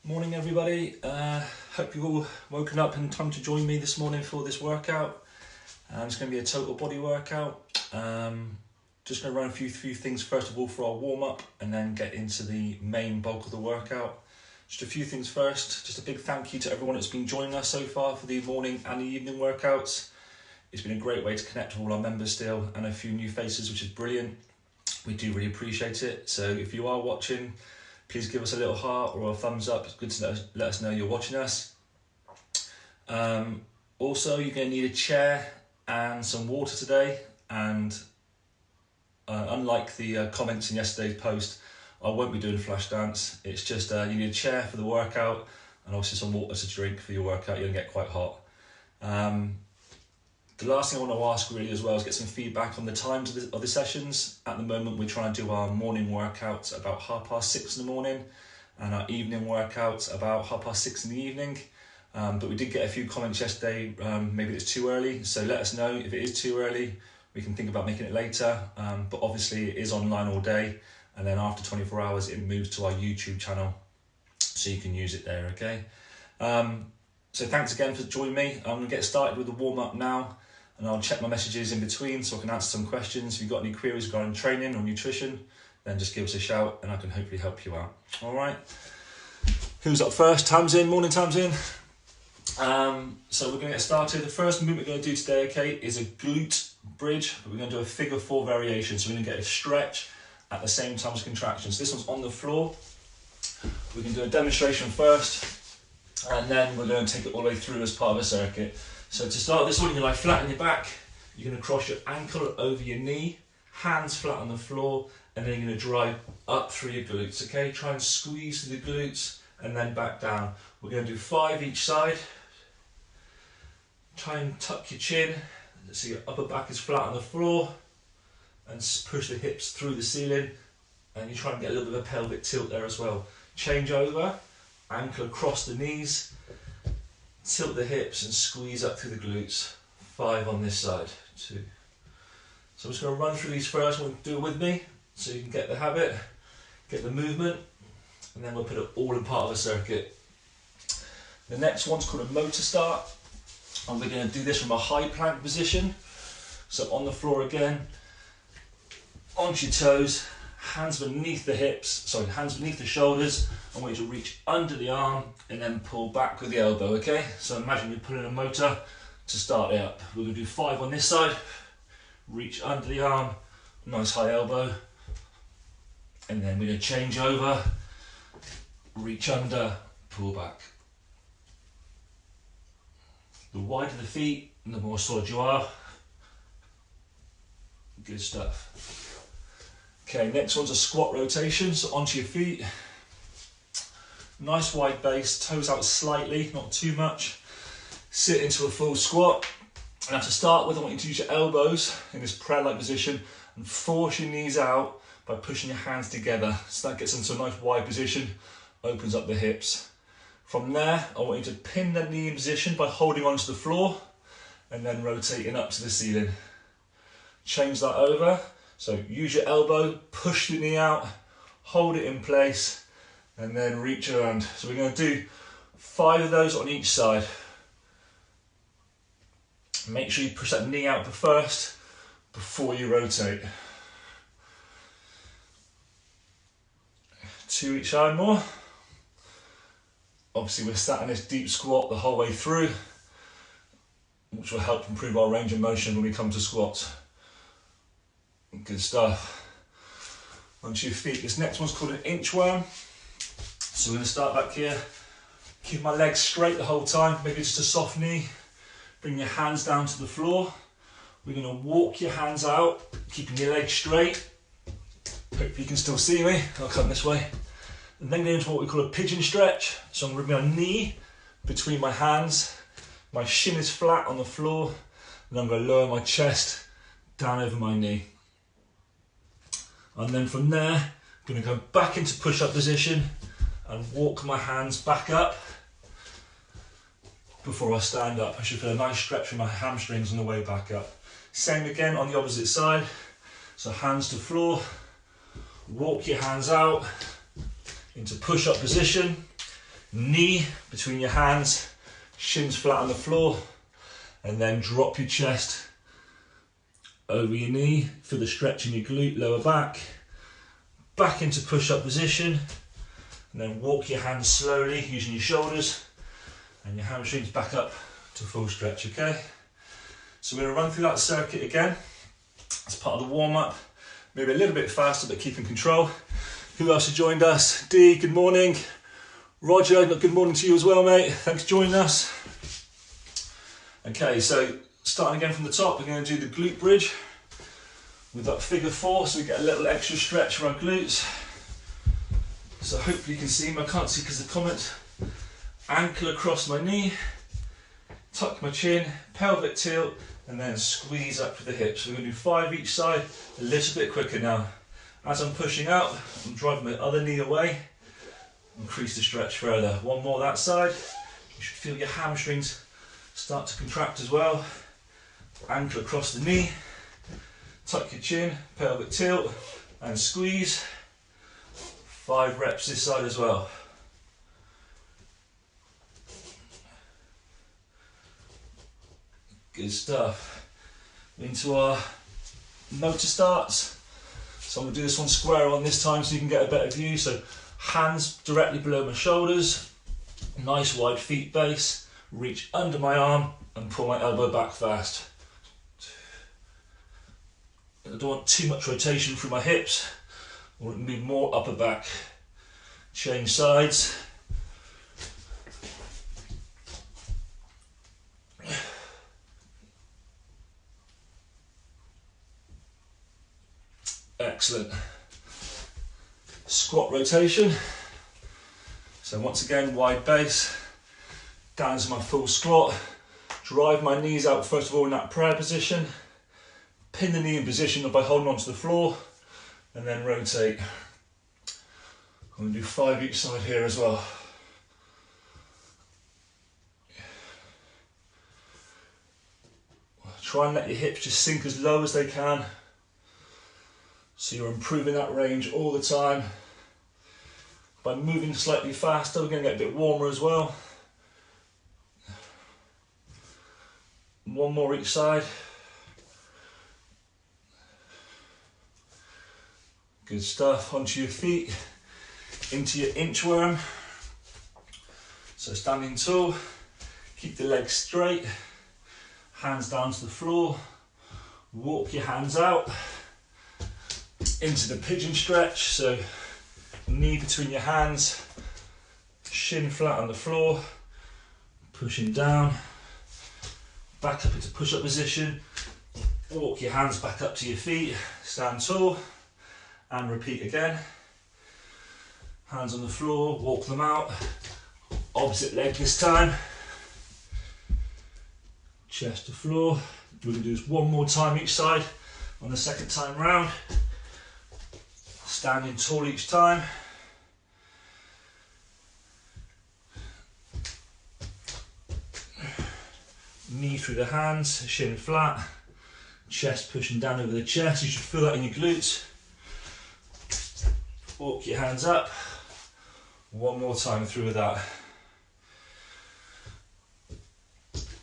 Morning everybody, hope you've all woken up in time to join me this morning for this workout. It's going to be a total body workout. Just going to run a few things first of all for our warm up and then get into the main bulk of the workout. Just a few things first, just a big thank you to everyone that's been joining us so far for the morning and the evening workouts. It's been a great way to connect with all our members still and a few new faces, which is brilliant. We do really appreciate it. So if you are watching, please give us a little heart or a thumbs up. It's good to let us know you're watching us. Also, you're going to need a chair and some water today. And unlike the comments in yesterday's post, I won't be doing flash dance. It's just you need a chair for the workout and also some water to drink for your workout. You're going to get quite hot. The last thing I want to ask really as well is get some feedback on the times of the sessions. At the moment we're trying to do our morning workouts about 6:30 in the morning and our evening workouts about 6:30 in the evening. But we did get a few comments yesterday, maybe it's too early, so let us know if it is too early. We can think about making it later, but obviously it is online all day and then after 24 hours it moves to our YouTube channel so you can use it there, okay? So thanks again for joining me. I'm going to get started with the warm-up now. And I'll check my messages in between so I can answer some questions. If you've got any queries regarding training or nutrition, then just give us a shout and I can hopefully help you out. All right. Who's up first? Tamsin, morning Tamsin. So we're going to get started. The first movement we're going to do today, okay, is a glute bridge. But we're going to do a figure 4 variation. So we're going to get a stretch at the same time as contraction. So this one's on the floor. We can do a demonstration first and then we're going to take it all the way through as part of a circuit. So to start this one, you're going to lie flat on your back, you're going to cross your ankle over your knee, hands flat on the floor, and then you're going to drive up through your glutes, okay? Try and squeeze through the glutes and then back down. We're going to do 5 each side. Try and tuck your chin, so your upper back is flat on the floor, and push the hips through the ceiling, and you try and get a little bit of a pelvic tilt there as well. Change over, ankle across the knees, tilt the hips and squeeze up through the glutes. 5 on this side, 2. So I'm just going to run through these first. I want to do it with me so you can get the habit, get the movement, and then we'll put it all in part of a circuit. The next one's called a motor start, and we're going to do this from a high plank position. So on the floor again, onto your toes, hands beneath the hips, hands beneath the shoulders. I want you to reach under the arm and then pull back with the elbow, okay? So imagine you're pulling a motor to start it up. We're going to do 5 on this side, reach under the arm, nice high elbow, and then we're going to change over, reach under, pull back. The wider the feet, the more solid you are. Good stuff. Okay, next one's a squat rotation, so onto your feet. Nice wide base, toes out slightly, not too much. Sit into a full squat. And now to start with, I want you to use your elbows in this prayer-like position and force your knees out by pushing your hands together. So that gets into a nice wide position, opens up the hips. From there, I want you to pin the knee in position by holding onto the floor and then rotating up to the ceiling. Change that over. So use your elbow, push the knee out, hold it in place, and then reach around. So we're going to do 5 of those on each side. Make sure you push that knee out first before you rotate. 2 each side more. Obviously we're sat in this deep squat the whole way through, which will help improve our range of motion when we come to squats. Good stuff. Onto your feet. This next one's called an inchworm. So we're going to start back here. Keep my legs straight the whole time, maybe just a soft knee. Bring your hands down to the floor. We're going to walk your hands out, keeping your legs straight. Hope you can still see me. I'll come this way. And then go into what we call a pigeon stretch. So I'm going to bring my knee between my hands. My shin is flat on the floor. And I'm going to lower my chest down over my knee. And then from there, I'm going to go back into push-up position and walk my hands back up before I stand up. I should feel a nice stretch from my hamstrings on the way back up. Same again on the opposite side. So hands to floor, walk your hands out into push-up position, Knee between your hands, shins flat on the floor, and then drop your chest over your knee. Feel the stretch in your glute, lower back into push-up position, and then walk your hands slowly using your shoulders and your hamstrings back up to full stretch, okay? So we're going to run through that circuit again as part of the warm-up, maybe a little bit faster but keep in control. Who else has joined us? Dee, good morning. Roger, good morning to you as well, mate. Thanks for joining us. Okay, so starting again from the top, we're going to do the glute bridge with that figure 4, so we get a little extra stretch for our glutes. So hopefully you can see me, I can't see because of the comment. Ankle across my knee, tuck my chin, pelvic tilt, and then squeeze up with the hips. We're going to do 5 each side, a little bit quicker now. As I'm pushing out, I'm driving my other knee away, increase the stretch further. One more that side. You should feel your hamstrings start to contract as well. Ankle across the knee, tuck your chin, pelvic tilt, and squeeze. 5 reps this side as well. Good stuff. Into our motor starts. So I'm going to do this one square on this time so you can get a better view. So hands directly below my shoulders, nice wide feet base, reach under my arm and pull my elbow back fast. I don't want too much rotation through my hips, I want it to be more upper back. Change sides. Excellent. Squat rotation. So once again, wide base, down to my full squat. Drive my knees out first of all in that prayer position. Pin the knee in position by holding onto the floor, and then rotate. I'm going to do 5 each side here as well. Try and let your hips just sink as low as they can, so you're improving that range all the time. By moving slightly faster, we're going to get a bit warmer as well. 1 more each side. Good stuff. Onto your feet, into your inchworm. So standing tall, keep the legs straight, hands down to the floor, walk your hands out into the pigeon stretch. So knee between your hands, shin flat on the floor, pushing down, back up into push-up position, walk your hands back up to your feet, stand tall, and repeat again. Hands on the floor, walk them out, opposite leg this time, chest to floor. We're going to do this 1 more time each side on the second time round. Standing tall each time. Knee through the hands, shin flat, chest pushing down over the chest. You should feel that in your glutes. Walk your hands up. 1 more time through with that.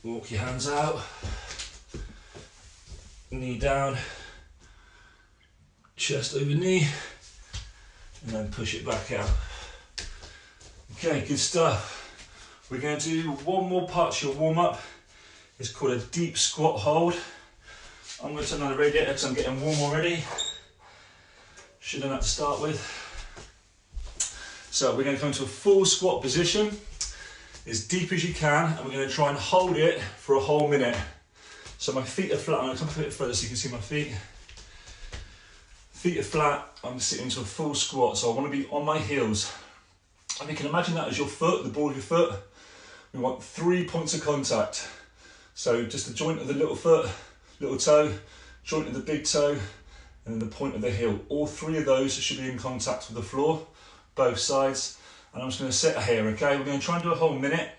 Walk your hands out. Knee down. Chest over knee. And then push it back out. Okay, good stuff. We're going to do 1 more part to your warm-up. It's called a deep squat hold. I'm going to turn on the radiator because I'm getting warm already. Should have that to start with. So we're going to come to a full squat position, as deep as you can, and we're going to try and hold it for a whole minute. So my feet are flat. I'm going to come a bit further so you can see my feet. Feet are flat. I'm sitting into a full squat, so I want to be on my heels. And you can imagine that as your foot, the ball of your foot. We want 3 points of contact. So just the joint of the little foot, little toe, joint of the big toe, and then the point of the heel. All 3 of those should be in contact with the floor, both sides. And I'm just going to sit here, okay? We're going to try and do a whole minute.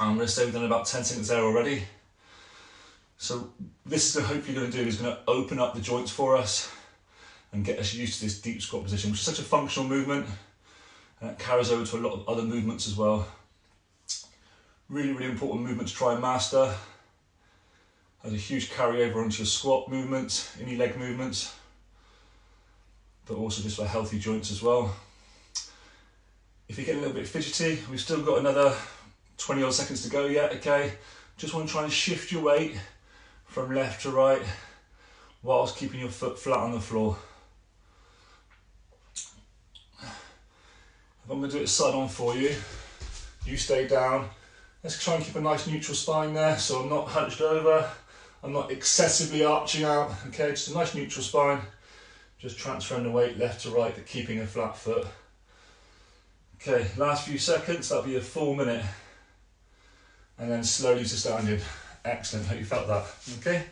I'm going to say we've done about 10 seconds there already. So this is hopefully going to do is going to open up the joints for us and get us used to this deep squat position, which is such a functional movement. and it carries over to a lot of other movements as well. Really, really important movement to try and master. Has a huge carryover onto your squat movements, any leg movements, but also just for healthy joints as well. If you're getting a little bit fidgety, we've still got another 20 odd seconds to go yet, okay? Just want to try and shift your weight from left to right whilst keeping your foot flat on the floor. If I'm going to do it side on for you, you stay down. Let's try and keep a nice neutral spine there, so I'm not hunched over, I'm not excessively arching out, okay? Just a nice neutral spine, just transferring the weight left to right but keeping a flat foot. Okay, last few seconds, that'll be a full minute. And then slowly to standing. Excellent, hope you felt that, okay?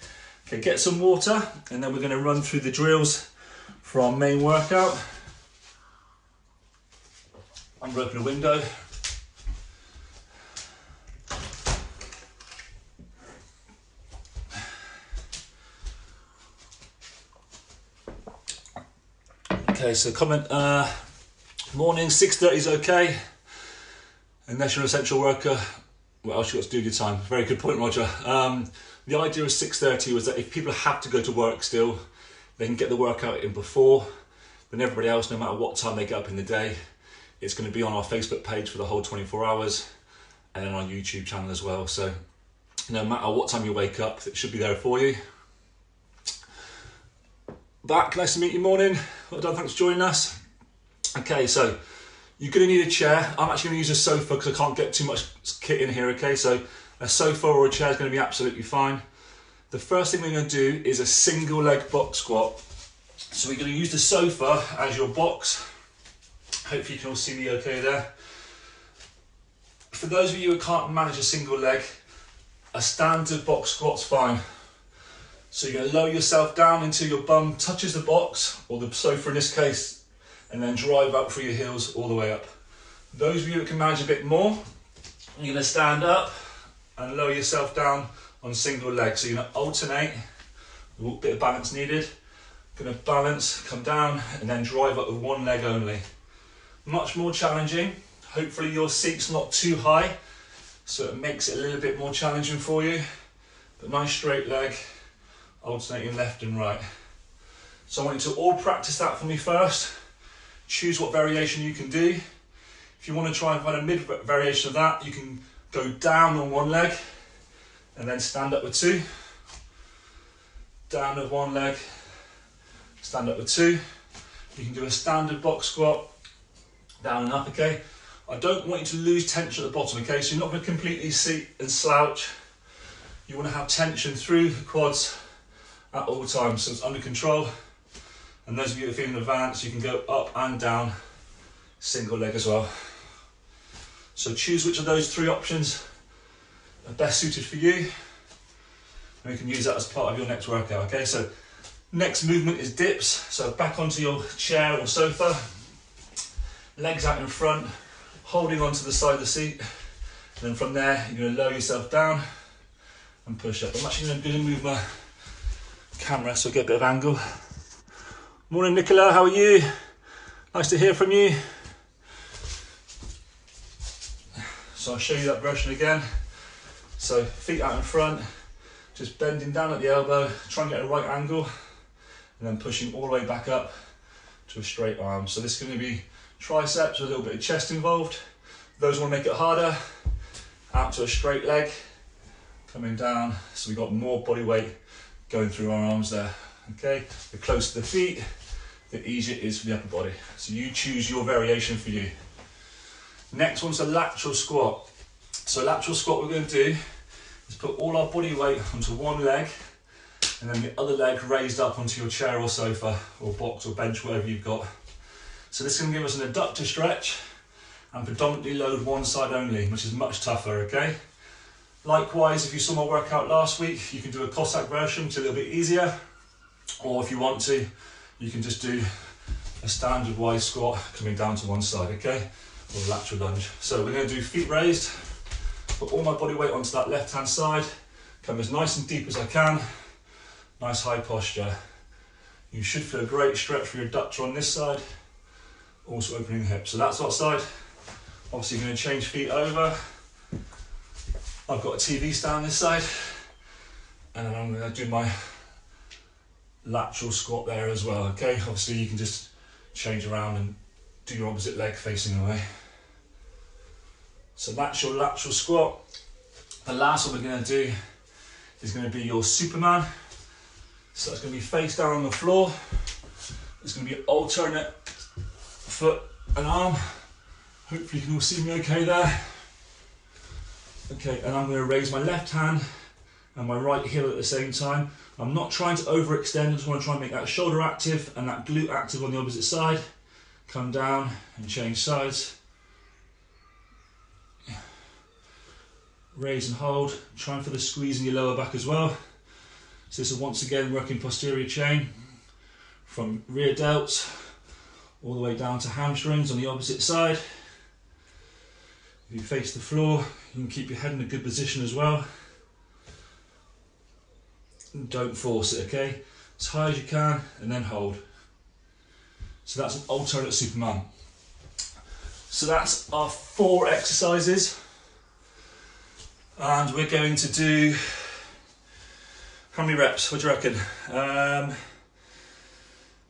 Okay, get some water, and then we're gonna run through the drills for our main workout. I'm gonna open a window. Okay, so comment, morning, 6:30 is okay, unless you're an essential worker. What else you got to do with your time? Very good point, Roger. The idea of 6:30 was that if people have to go to work still, they can get the workout in before, then everybody else, no matter what time they get up in the day, it's going to be on our Facebook page for the whole 24 hours and on our YouTube channel as well. So no matter what time you wake up, it should be there for you. Back, nice to meet you, morning. Well done, thanks for joining us. Okay, so you're going to need a chair. I'm actually going to use a sofa because I can't get too much kit in here, okay? So a sofa or a chair is going to be absolutely fine. The first thing we're going to do is a single leg box squat. So we're going to use the sofa as your box. Hopefully you can all see me okay there. For those of you who can't manage a single leg, a standard box squat's fine. So you're going to lower yourself down until your bum touches the box, or the sofa in this case, and then drive up through your heels all the way up. Those of you that can manage a bit more, you're going to stand up and lower yourself down on single leg. So you're going to alternate, a little bit of balance needed. Going to balance, come down, and then drive up with one leg only. Much more challenging. Hopefully your seat's not too high, so it makes it a little bit more challenging for you. But nice straight leg, alternating left and right. So I want you to all practice that for me first. Choose what variation you can do. If you want to try and find a mid variation of that, you can go down on one leg and then stand up with two. Down with one leg, stand up with two. You can do a standard box squat, down and up, okay? I don't want you to lose tension at the bottom, okay? So you're not going to completely sit and slouch. You want to have tension through the quads at all times, so it's under control. And those of you that are feeling advanced, you can go up and down, single leg as well. So choose which of those three options are best suited for you, and you can use that as part of your next workout, okay? So next movement is dips. So back onto your chair or sofa, legs out in front, holding onto the side of the seat, and then from there you're going to lower yourself down and push up. I'm actually going to move my camera so I get a bit of angle. Morning Nicola, how are you? Nice to hear from you. So I'll show you that version again. So feet out in front, just bending down at the elbow, try and get a right angle, and then pushing all the way back up to a straight arm. So this is going to be triceps with a little bit of chest involved. Those who want to make it harder, out to a straight leg, coming down, so we've got more body weight going through our arms there. Okay, the closer the feet, the easier it is for the upper body. So you choose your variation for you. Next one's a lateral squat. So lateral squat, we're going to do is put all our body weight onto one leg, and then the other leg raised up onto your chair or sofa or box or bench, whatever you've got. So this is going to give us an adductor stretch and predominantly load one side only, which is much tougher, okay? Likewise, if you saw my workout last week, you can do a Cossack version, which is a little bit easier. Or if you want to, you can just do a standard wide squat coming down to one side, okay? Or a lateral lunge. So we're going to do feet raised, put all my body weight onto that left hand side, come as nice and deep as I can, nice high posture. You should feel a great stretch for your adductor on this side, Also opening the hips. So that's outside. Obviously going to change feet over. I've got a TV stand this side. And then I'm going to do my lateral squat there as well, okay? Obviously you can just change around and do your opposite leg facing away. So that's your lateral squat. The last one we're going to do is going to be your Superman. So it's going to be face down on the floor. It's going to be alternate foot and arm. Hopefully you can all see me okay there. Okay, and I'm going to raise my left hand and my right heel at the same time. I'm not trying to overextend, I just want to try and make that shoulder active and that glute active on the opposite side. Come down and change sides. Raise and hold, trying for the squeeze in your lower back as well. So this is once again working posterior chain from rear delts all the way down to hamstrings on the opposite side. If you face the floor, you can keep your head in a good position as well. And don't force it, okay? As high as you can and then hold. So that's an alternate Superman. So that's our 4 exercises. And we're going to do, how many reps? What do you reckon?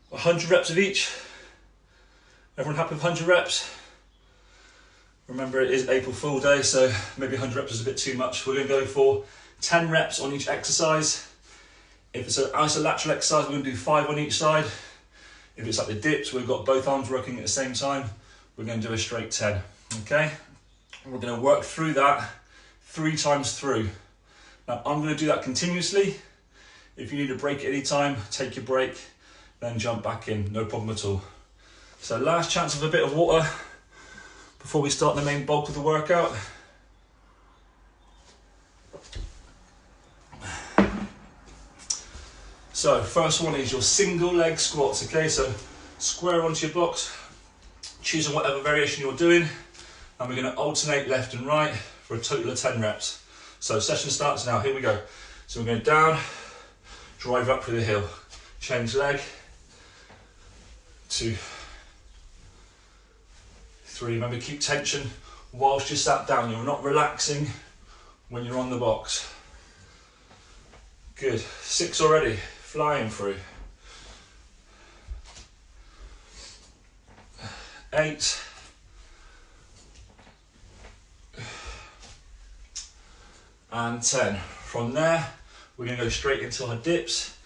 100 reps of each. Everyone happy with 100 reps? Remember it is April Fool Day, so maybe 100 reps is a bit too much. We're going to go for 10 reps on each exercise. If it's an isolateral exercise, we're going to do 5 on each side. If it's like the dips, we've got both arms working at the same time, we're going to do a straight 10, okay? We're going to work through that 3 times through. Now I'm going to do that continuously. If you need a break at any time, take your break, then jump back in, no problem at all. So last chance of a bit of water before we start the main bulk of the workout. So first one is your single leg squats, okay? So square onto your box, choosing whatever variation you're doing, and we're going to alternate left and right for a total of 10 reps. So session starts now, here we go. So we're going down, drive up through the hill, change leg, 2, 3, remember keep tension whilst you're sat down, you're not relaxing when you're on the box. Good, 6 already, flying through. 8. And 10. From there, we're going to go straight into our dips.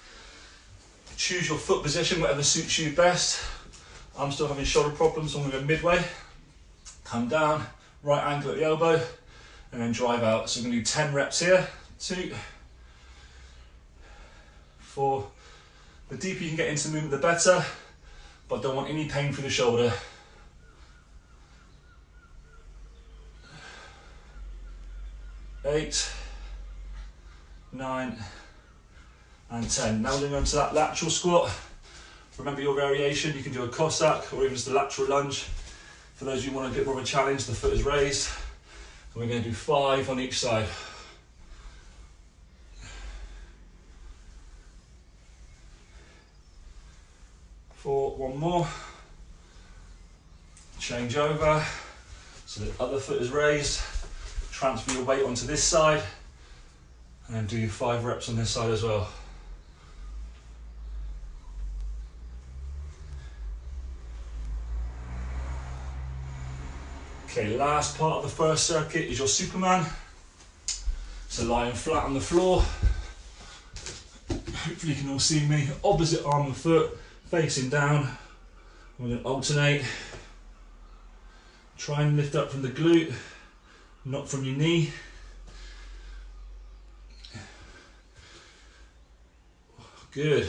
Choose your foot position, whatever suits you best. I'm still having shoulder problems, so I'm going to go midway. Come down, right angle at the elbow, and then drive out. So we're going to do 10 reps here. 2, 4. The deeper you can get into the movement, the better, but don't want any pain through the shoulder. 8, 9, and 10. Now we're going to go into that lateral squat. Remember your variation, you can do a Cossack or even just a lateral lunge. For those of you who want a bit more of a challenge, the foot is raised. And we're going to do 5 on each side. 4, 1 more. Change over, so the other foot is raised. Transfer your weight onto this side, and then do your 5 reps on this side as well. Okay, last part of the first circuit is your Superman. So lying flat on the floor. Hopefully you can all see me. Opposite arm and foot facing down. I'm going to alternate. Try and lift up from the glute, not from your knee. Good.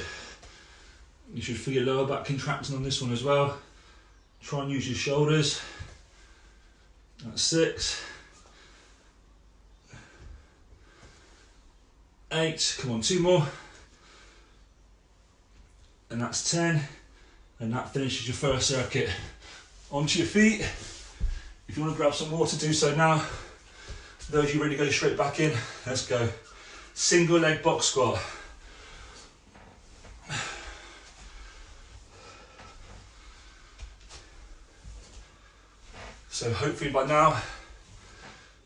You should feel your lower back contracting on this one as well. Try and use your shoulders. That's 6. 8, come on, 2 more. And that's 10. And that finishes your first circuit. Onto your feet. If you want to grab some water, do so now. For those of you ready to go straight back in, let's go. Single leg box squat. So hopefully by now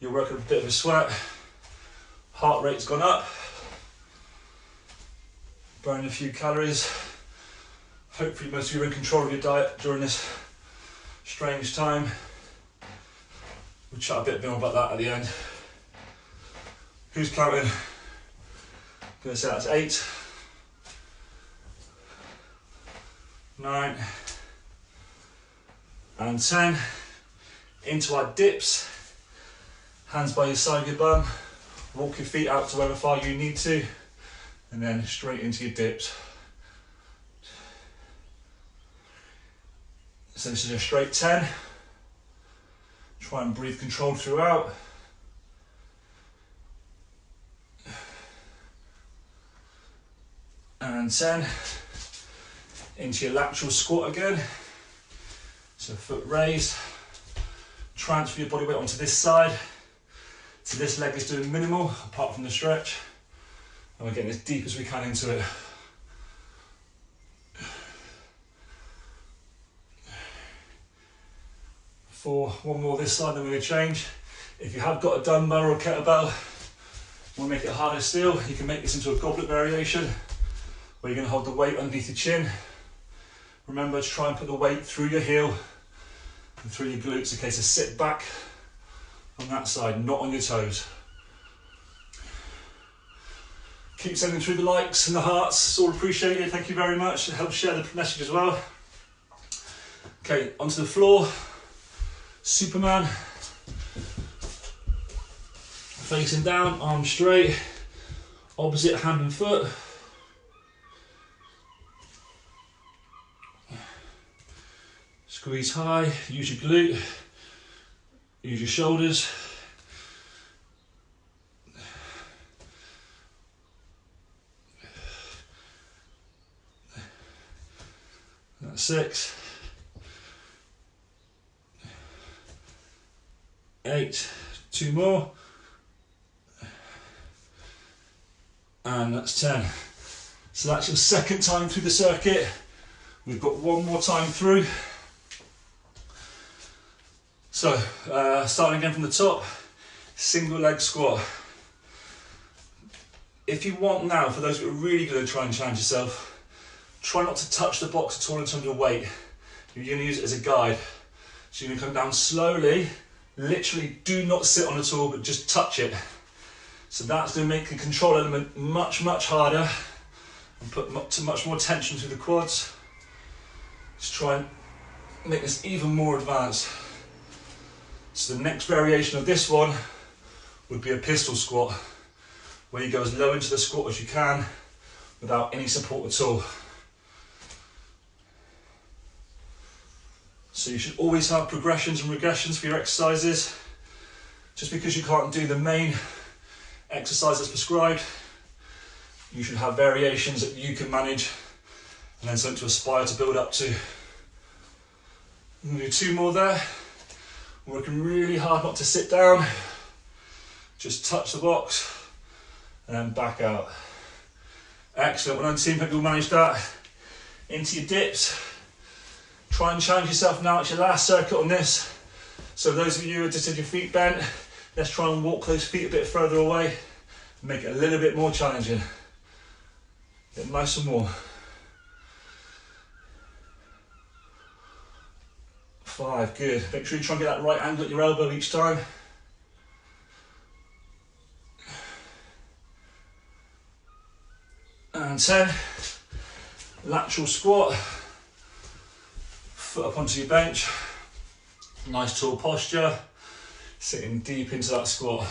you're working a bit of a sweat, heart rate's gone up, burning a few calories. Hopefully most of you are in control of your diet during this strange time. We'll chat a bit more about that at the end. Who's counting? I'm going to say that's 8, 9 and 10. Into our dips. Hands by your side of your bum. Walk your feet out to wherever far you need to. And then straight into your dips. So this is a straight 10. Try and breathe controlled throughout. And 10. Into your lateral squat again. So foot raised. Transfer your body weight onto this side. So this leg is doing minimal, apart from the stretch. And we're getting as deep as we can into it. One more this side, then we're going to change. If you have got a dumbbell or a kettlebell, want to make it harder still, you can make this into a goblet variation, where you're going to hold the weight underneath your chin. Remember to try and put the weight through your heel and through your glutes. Okay, so sit back on that side, not on your toes. Keep sending through the likes and the hearts, it's all appreciated, thank you very much. It helps share the message as well. Okay, onto the floor. Superman. Facing down, arms straight, opposite hand and foot. Squeeze high, use your glute, use your shoulders. That's 6. 8, 2 more, and that's 10. So that's your second time through the circuit. We've got one more time through. So, starting again from the top, single leg squat. If you want now, for those who are really going to try and challenge yourself, try not to touch the box at all in terms of weight. You're going to use it as a guide. So you're going to come down slowly. Literally do not sit on it all, but just touch it. So that's going to make the control element much, much harder and put much more tension through the quads. Let's try and make this even more advanced. So the next variation of this one would be a pistol squat, where you go as low into the squat as you can without any support at all. So you should always have progressions and regressions for your exercises. Just because you can't do the main exercise that's prescribed, you should have variations that you can manage and then something to aspire to build up to. I'm going to do 2 more there. I'm working really hard not to sit down. Just touch the box and then back out. Excellent, well done team, hope you'll manage that. Into your dips. Try and challenge yourself now, it's your last circuit on this. So those of you who just had your feet bent, let's try and walk those feet a bit further away and make it a little bit more challenging. Get nice and warm. 5, good. Make sure you try and get that right angle at your elbow each time. And 10. Lateral squat. Foot up onto your bench, nice tall posture, sitting deep into that squat.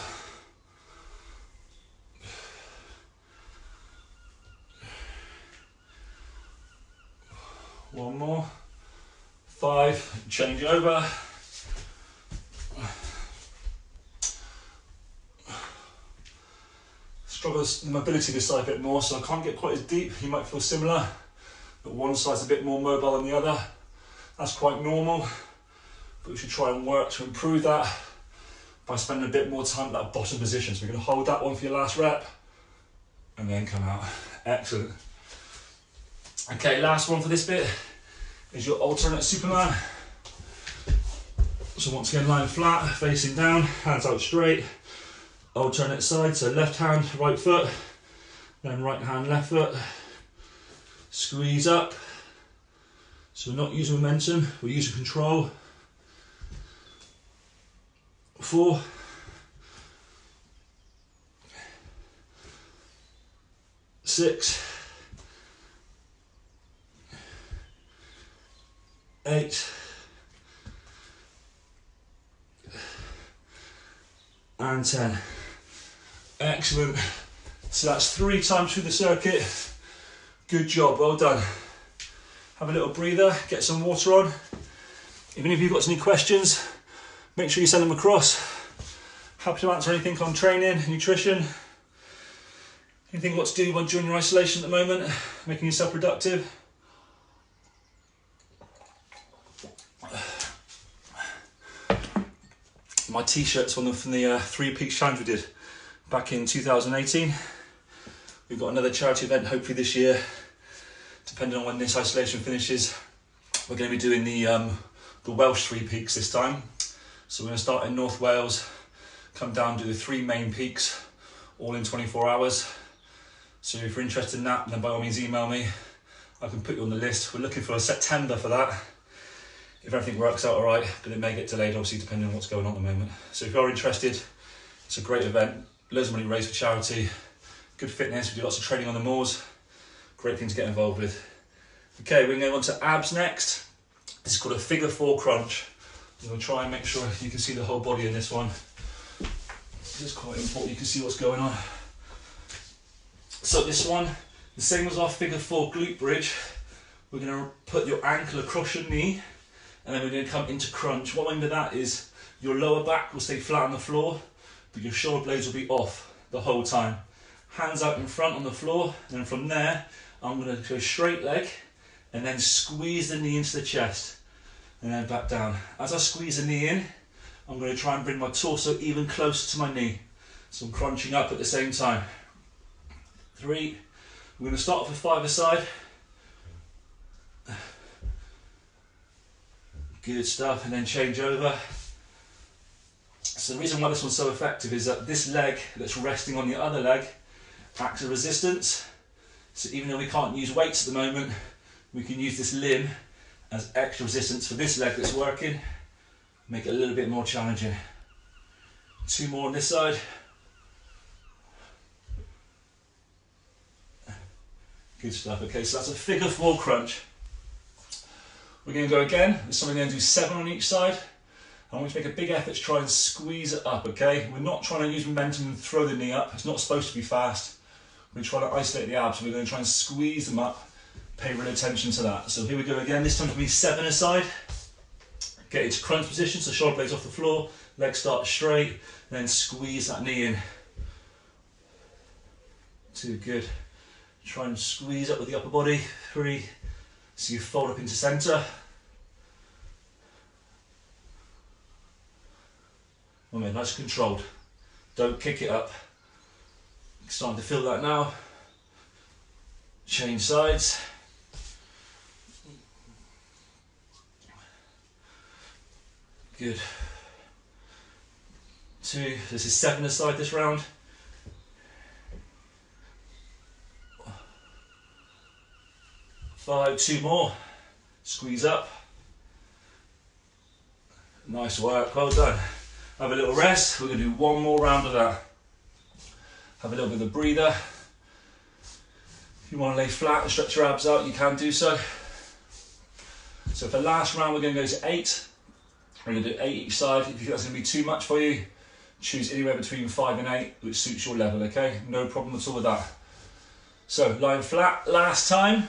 One more, 5, change over. Struggle with mobility this side a bit more, so I can't get quite as deep. You might feel similar, but one side's a bit more mobile than the other. That's quite normal, but we should try and work to improve that by spending a bit more time at that bottom position. So we're going to hold that one for your last rep and then come out. Excellent. Okay, last one for this bit is your alternate Superman. So once again, lying flat, facing down, hands out straight. Alternate side, so left hand, right foot, then right hand, left foot. Squeeze up. So we're not using momentum, we're using control. 4, 6, 8, and 10. Excellent. So that's 3 times through the circuit. Good job, well done. Have a little breather, get some water on. If any of you got any questions, make sure you send them across. Happy to answer anything on training, nutrition. Anything what to do during your isolation at the moment, making yourself productive. My t-shirt's from the 3 Peaks Challenge we did back in 2018. We've got another charity event hopefully this year, depending on when this isolation finishes. We're going to be doing the Welsh 3 Peaks this time. So we're going to start in North Wales, come down, do the 3 main peaks, all in 24 hours. So if you're interested in that, then by all means email me. I can put you on the list. We're looking for September for that, if everything works out alright, but it may get delayed obviously depending on what's going on at the moment. So if you're interested, it's a great event, loads of money raised for charity, good fitness, we do lots of training on the moors, great thing to get involved with. Okay, we're going to go on to abs next. This is called a figure 4 crunch. I'm going to try and make sure you can see the whole body in this one. It's quite important you can see what's going on. So this one, the same as our figure 4 glute bridge, we're going to put your ankle across your knee and then we're going to come into crunch. What I mean by that is your lower back will stay flat on the floor, but your shoulder blades will be off the whole time. Hands out in front on the floor, and then from there, I'm going to go straight leg and then squeeze the knee into the chest and then back down. As I squeeze the knee in, I'm going to try and bring my torso even closer to my knee. So I'm crunching up at the same time. 3, we're going to start off with 5 aside. Good stuff, and then change over. So the reason why this one's so effective is that this leg that's resting on the other leg acts as resistance. So even though we can't use weights at the moment, we can use this limb as extra resistance for this leg that's working, make it a little bit more challenging. 2 more on this side. Good stuff. Okay, so that's a figure 4 crunch. We're going to go again. So we're going to do 7 on each side. I want you to make a big effort to try and squeeze it up, okay? We're not trying to use momentum and throw the knee up. It's not supposed to be fast. We're trying to isolate the abs. We're going to try and squeeze them up. Pay real attention to that. So here we go again. This time it'll be 7 aside. Get into crunch position, so shoulder blades off the floor, legs start straight, and then squeeze that knee in. 2, good. Try and squeeze up with the upper body. 3, so you fold up into centre. 1 minute, nice and controlled. Don't kick it up. Starting to feel that now. Change sides. Good. 2, this is 7 aside this round. 5, 2 more. Squeeze up. Nice work, well done. Have a little rest. We're going to do 1 more round of that. Have a little bit of a breather. If you want to lay flat and stretch your abs out, you can do so. So for the last round, we're going to go to 8. We're going to do 8 each side. If you think that's going to be too much for you, choose anywhere between 5 and 8, which suits your level, okay? No problem at all with that. So lying flat, last time.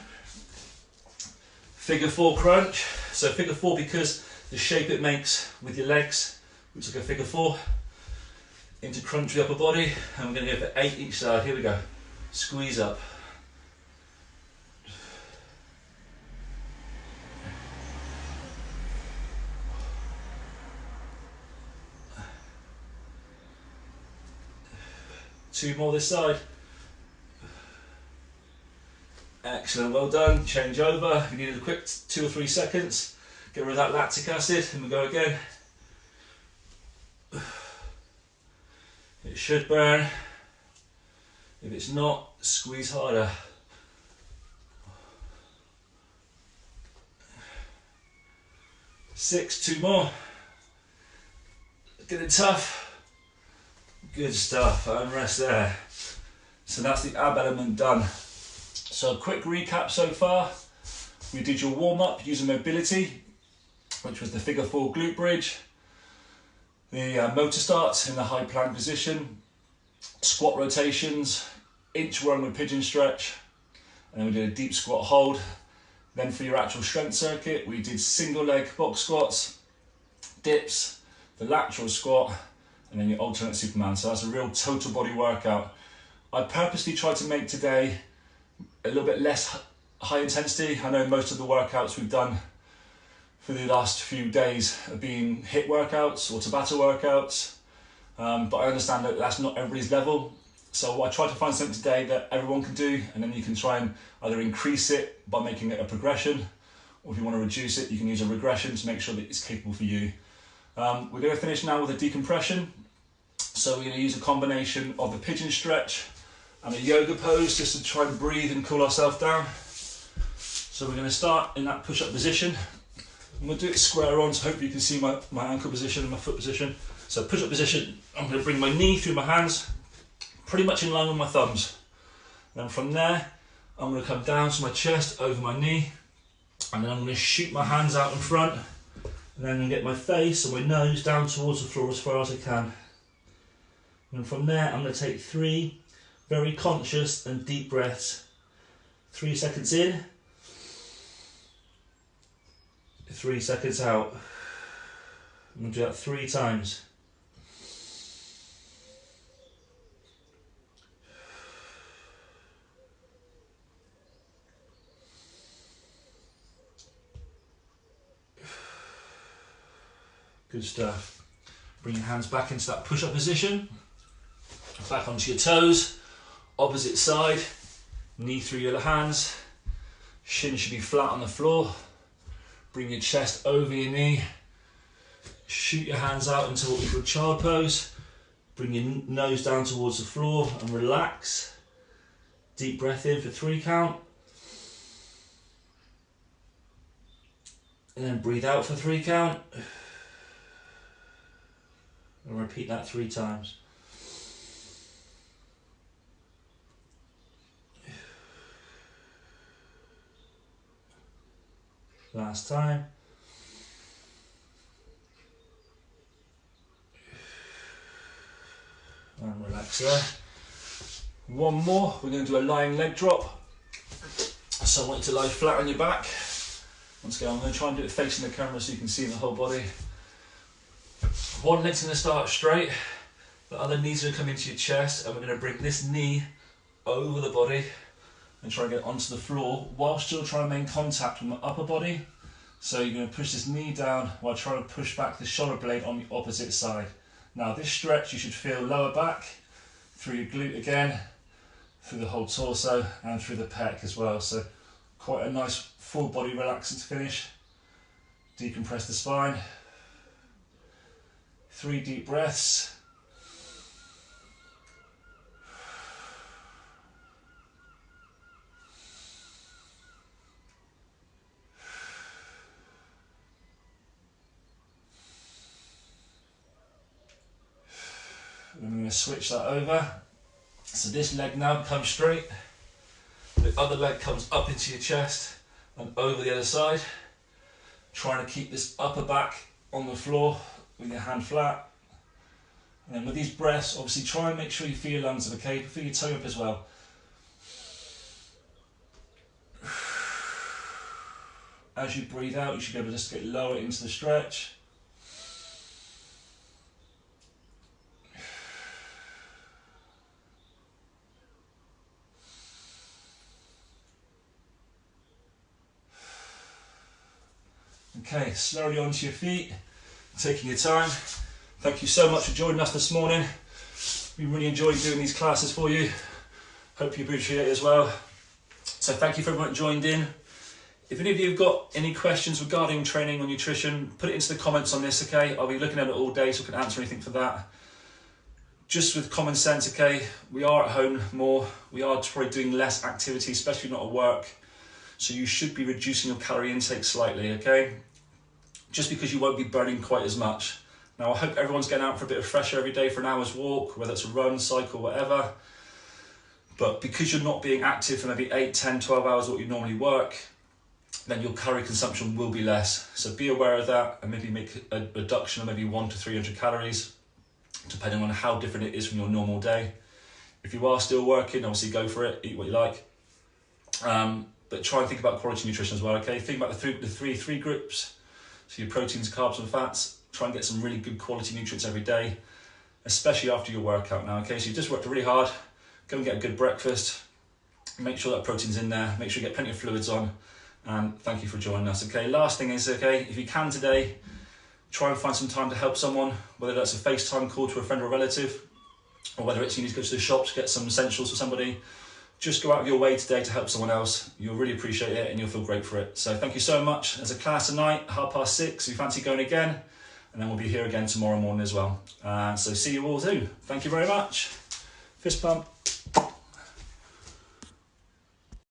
Figure 4 crunch. So figure 4 because the shape it makes with your legs, looks like a figure 4. Into crunch the upper body, and we're going to go for 8 each side. Here we go. Squeeze up. Two more this side. Excellent, well done. Change over. We needed a quick 2 or 3 seconds. Get rid of that lactic acid, and we go again. should burn. If it's not, squeeze harder. Six, 2 more. Getting tough. Good stuff, and rest there. So that's the ab element done. So a quick recap so far. We did your warm up using mobility, which was the figure 4 glute bridge, the motor starts in the high plank position, squat rotations, inch run with pigeon stretch, and then we did a deep squat hold. Then for your actual strength circuit, we did single leg box squats, dips, the lateral squat, and then your alternate Superman. So that's a real total body workout. I purposely tried to make today a little bit less high intensity. I know most of the workouts we've done for the last few days have been HIIT workouts or Tabata workouts, but I understand that that's not everybody's level. So I tried to find something today that everyone can do, and then you can try and either increase it by making it a progression, or if you want to reduce it, you can use a regression to make sure that it's capable for you. We're going to finish now with a decompression. So we're going to use a combination of the pigeon stretch and a yoga pose just to try and breathe and cool ourselves down. So we're going to start in that push-up position. I'm going to do it square on, so hopefully you can see my ankle position and my foot position. So push-up position, I'm going to bring my knee through my hands, pretty much in line with my thumbs. Then from there, I'm going to come down to my chest, over my knee, and then I'm going to shoot my hands out in front, and then I'm going to get my face and my nose down towards the floor as far as I can. And from there, I'm going to take 3 very conscious and deep breaths. 3 seconds in, 3 seconds out. I'm going to do that 3 times. Good stuff. Bring your hands back into that push-up position. Back onto your toes. Opposite side. Knee through your hands. Shin should be flat on the floor. Bring your chest over your knee. Shoot your hands out into what we call child pose. Bring your nose down towards the floor and relax. Deep breath in for 3 count. And then breathe out for 3 count. And repeat that 3 times. Last time. And relax there. One more. We're going to do a lying leg drop. So I want you to lie flat on your back. Once again, I'm going to try and do it facing the camera so you can see the whole body. One leg's going to start straight, the other knee's going to come into your chest, and we're going to bring this knee over the body and try and get onto the floor while still trying to maintain contact with my upper body. So you're going to push this knee down while trying to push back the shoulder blade on the opposite side. Now this stretch you should feel lower back, through your glute again, through the whole torso and through the pec as well. So quite a nice full body relaxing to finish. Decompress the spine. 3 deep breaths. And I'm going to switch that over. So this leg now comes straight. The other leg comes up into your chest and over the other side. Trying to keep this upper back on the floor with your hand flat. And then with these breaths, obviously try and make sure you feel your lungs are okay, but feel your toe up as well. As you breathe out, you should be able to just get lower into the stretch. Okay, slowly onto your feet. Taking your time. Thank you so much for joining us this morning. We really enjoyed doing these classes for you. Hope you appreciate it as well. So thank you for everyone who joined in. If any of you have got any questions regarding training or nutrition, put it into the comments on this, okay? I'll be looking at it all day so I can answer anything for that. just with common sense, okay, we are at home more, we are probably doing less activity, especially not at work, so you should be reducing your calorie intake slightly, okay, just because you won't be burning quite as much. Now I hope everyone's getting out for a bit of fresh air every day for an hour's walk, whether it's a run, cycle, whatever, but because you're not being active for maybe 8, 10, 12 hours what you normally work, then your calorie consumption will be less. So be aware of that and maybe make a reduction of maybe 100 to 300 calories, depending on how different it is from your normal day. If you are still working, obviously go for it, eat what you like. But try and think about quality nutrition as well, okay? Think about the three groups. So your proteins, carbs and fats. Try and get some really good quality nutrients every day, especially after your workout now, okay? So you just worked really hard, go and get a good breakfast, make sure that protein's in there, make sure you get plenty of fluids on, and thank you for joining us, okay? Last thing is, okay, if you can today, try and find some time to help someone, whether that's a FaceTime call to a friend or a relative, or whether it's you need to go to the shop to get some essentials for somebody. Just go out of your way today to help someone else. You'll really appreciate it and you'll feel great for it. So thank you so much. There's a class tonight, 6:30, if you fancy going again, and then we'll be here again tomorrow morning as well. So see you all soon. Thank you very much. Fist pump.